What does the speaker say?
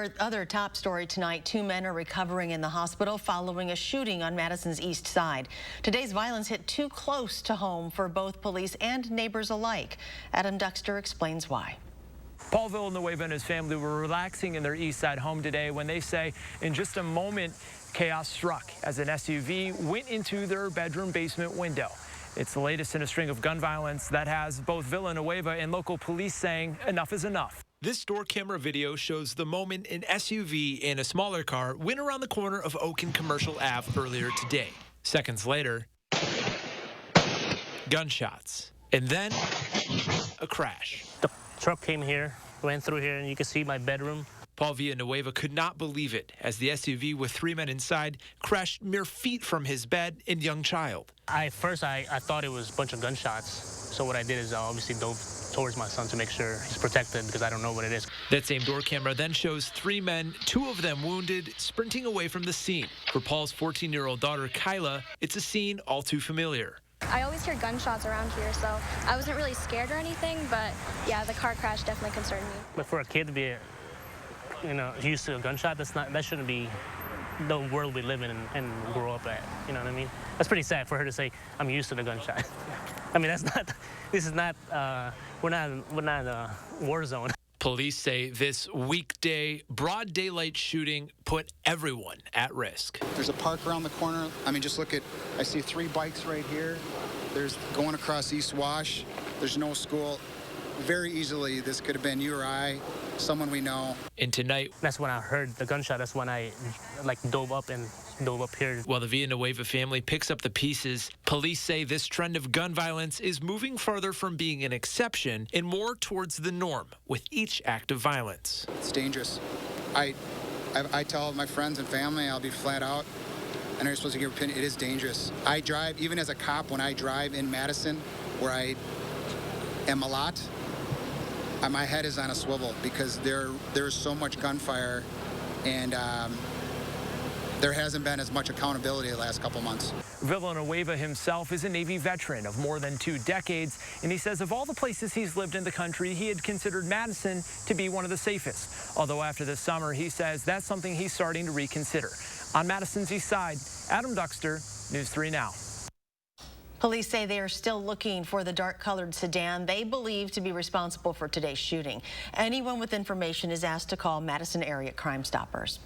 Our other top story tonight, 2 men are recovering in the hospital following a shooting on Madison's east side. Today's violence hit too close to home for both police and neighbors alike. Adam Duxter explains why. Paul Villanueva and his family were relaxing in their east side home today when they say in just a moment, chaos struck as an SUV went into their bedroom basement window. It's the latest in a string of gun violence that has both Villanueva and local police saying enough is enough. This store camera video shows the moment an SUV and a smaller car went around the corner of Oak and Commercial Ave earlier today. Seconds later, gunshots, and then a crash. The truck came here, went through here, and you can see my bedroom. Paul Villanueva could not believe it as the SUV with 3 men inside crashed mere feet from his bed and young child. First I thought it was a bunch of gunshots. So what I did is I obviously dove towards my son to make sure he's protected because I don't know what it is. That same door camera then shows 3 men, 2 of them wounded, sprinting away from the scene. For Paul's 14-year-old daughter, Kyla, it's a scene all too familiar. I always hear gunshots around here, so I wasn't really scared or anything, but yeah, the car crash definitely concerned me. But for a kid to be, used to a gunshot, that shouldn't be the world we live in and grow up at. You know what I mean? That's pretty sad for her to say, I'm used to the gunshot. I mean, we're not a war zone. Police say this weekday broad daylight shooting put everyone at risk. There's a park around the corner. I mean, just look at, I see 3 bikes right here. There's going across East Wash. There's no school. Very easily, this could have been you or I, someone we know. And tonight, that's when I heard the gunshot. That's when I dove up here. While the Villanueva family picks up the pieces, police say this trend of gun violence is moving farther from being an exception and more towards the norm with each act of violence. It's dangerous. I tell my friends and family, I'll be flat out. I know you're supposed to give your opinion. It is dangerous. I drive, even as a cop, when I drive in Madison, where I am a lot, my head is on a swivel because there's so much gunfire, and there hasn't been as much accountability the last couple months. Villanueva himself is a Navy veteran of more than 2 decades, and he says of all the places he's lived in the country, he had considered Madison to be one of the safest. Although after this summer, he says that's something he's starting to reconsider. On Madison's east side, Adam Duxter, News 3 Now. Police say they are still looking for the dark-colored sedan they believe to be responsible for today's shooting. Anyone with information is asked to call Madison area Crime Stoppers.